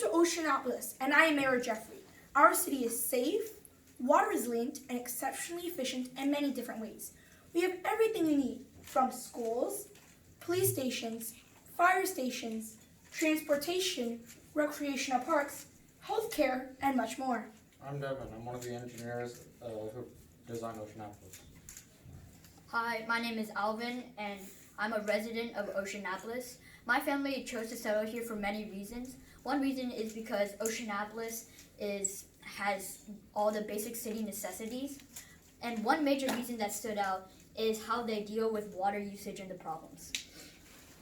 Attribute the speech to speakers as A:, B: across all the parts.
A: Welcome to Oceanopolis, and I am Mayor Jeffrey. Our city is safe, water resilient, and exceptionally efficient in many different ways. We have everything we need, from schools, police stations, fire stations, transportation, recreational parks, healthcare, and much more.
B: I'm Devin. I'm one of the engineers who designed Oceanopolis.
C: Hi, my name is Alvin, and I'm a resident of Oceanopolis. My family chose to settle here for many reasons. One reason is because Oceanopolis has all the basic city necessities. And one major reason that stood out is how they deal with water usage and the problems.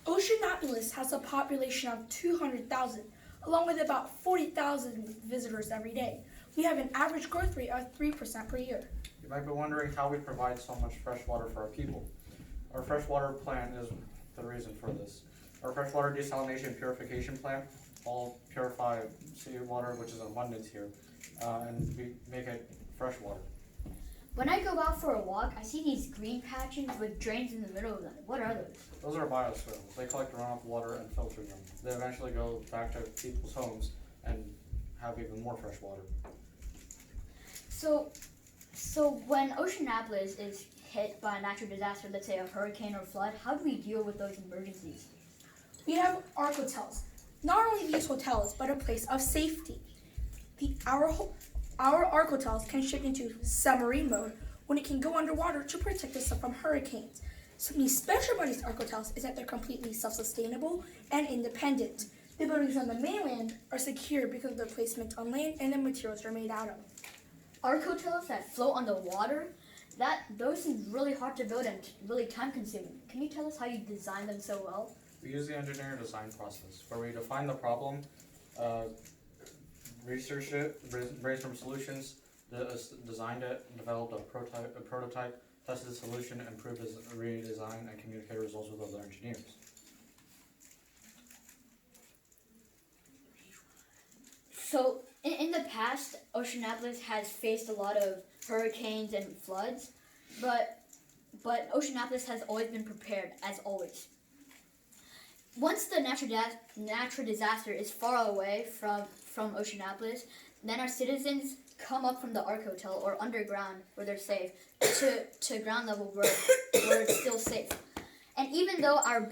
A: Oceanopolis has a population of 200,000, along with about 40,000 visitors every day. We have an average growth rate of 3% per year.
B: You might be wondering how we provide so much fresh water for our people. Our freshwater plant is the reason for this. Our freshwater desalination and purification plant all purify seawater, which is abundance here, and we make it fresh water.
C: When I go out for a walk, I see these green patches with drains in the middle of them. What are those?
B: Those are bioswales. They collect runoff water and filter them. They eventually go back to people's homes and have even more fresh water.
C: So when Oceanopolis is hit by a natural disaster, let's say a hurricane or flood, how do we deal with those emergencies?
A: We have our hotels. Not only these hotels, but a place of safety. Our ARC hotels can shift into submarine mode when it can go underwater to protect us from hurricanes. Something special about these ARC hotels is that they're completely self-sustainable and independent. The buildings on the mainland are secure because of their placement on land and the materials they're made out of.
C: Arc hotels that float on the water, those seem really hard to build and really time consuming. Can you tell us how you designed them so well?
B: We use the engineering design process where we define the problem, researched it, brainstormed solutions, designed it, developed a prototype, tested the solution, improved its redesign, and communicated results with other engineers.
C: So in the past, Oceanopolis has faced a lot of hurricanes and floods, but Oceanopolis has always been prepared, as always. Once the natural disaster is far away from Oceanopolis, then our citizens come up from the ARC Hotel or underground where they're safe to ground level where it's still safe. And even though our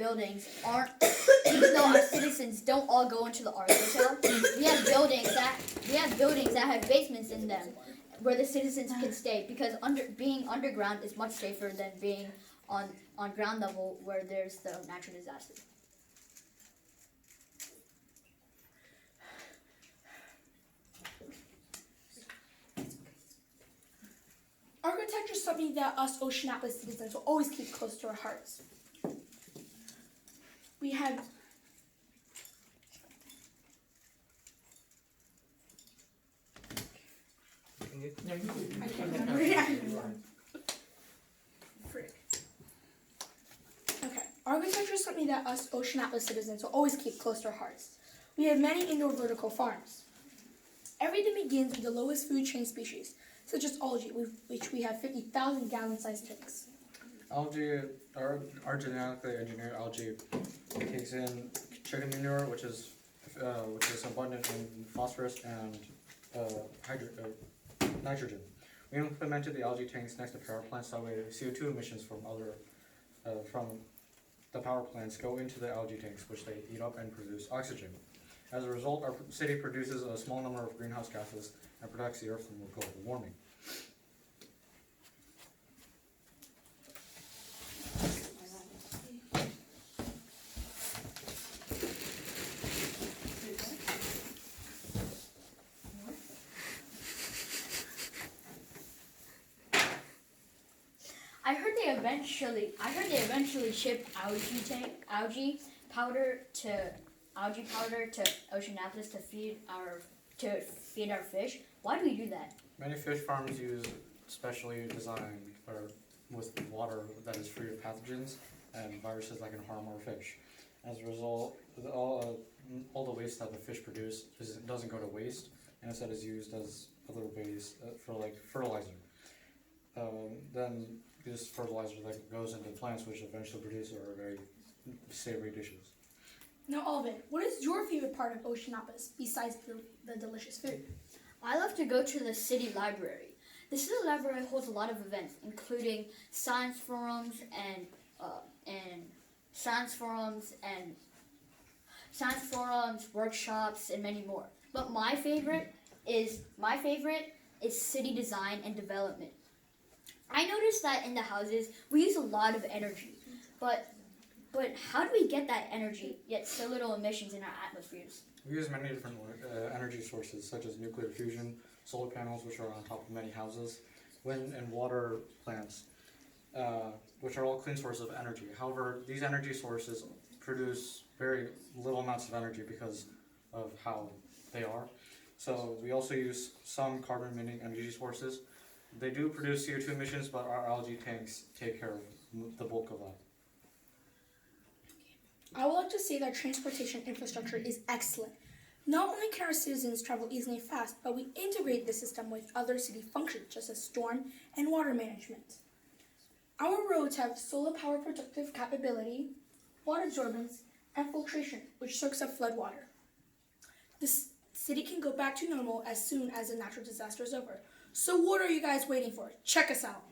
C: citizens don't all go into the ARC Hotel, we have buildings that have basements in them where the citizens can stay, because being underground is much safer than being on ground level where there's the natural disaster.
A: Architecture is something that us Oceanopolis citizens will always keep close to our hearts. We have I can't remember. Frick. Okay. Architecture is something that us Oceanopolis citizens will always keep close to our hearts. We have many indoor vertical farms. Everything begins with the lowest food chain species, such as algae, which we have 50,000 gallon-sized tanks.
B: Algae, our genetically engineered algae takes in chicken manure, which is abundant in phosphorus and nitrogen. We implemented the algae tanks next to power plants, that way CO2 emissions from the power plants go into the algae tanks, which they heat up and produce oxygen. As a result, our city produces a small number of greenhouse gases and protects the earth from global warming.
C: I heard they eventually ship algae powder to Oceanopolis to feed our fish. Why do we do that?
B: Many fish farms use specially designed with water that is free of pathogens and viruses that can harm our fish. As a result, all the waste that the fish produce doesn't go to waste, and instead is used as other ways for like fertilizer. Then this fertilizer that goes into plants, which eventually produce our very savory dishes.
A: Now, Alvin, what is your favorite part of Oceanopolis besides the delicious food?
C: I love to go to the city library. The city library holds a lot of events, including science forums workshops, and many more. But my favorite is city design and development. I noticed that in the houses we use a lot of energy, but how do we get that energy yet so little emissions in our atmospheres?
B: We use many different energy sources, such as nuclear fusion, solar panels, which are on top of many houses, wind and water plants, which are all clean sources of energy. However, these energy sources produce very little amounts of energy because of how they are. So we also use some carbon-emitting energy sources. They do produce CO2 emissions, but our algae tanks take care of the bulk of that.
A: I would like to say that transportation infrastructure is excellent. Not only can our citizens travel easily and fast, but we integrate the system with other city functions, such as storm and water management. Our roads have solar power productive capability, water absorbance, and filtration, which soaks up flood water. The city can go back to normal as soon as a natural disaster is over. So what are you guys waiting for? Check us out.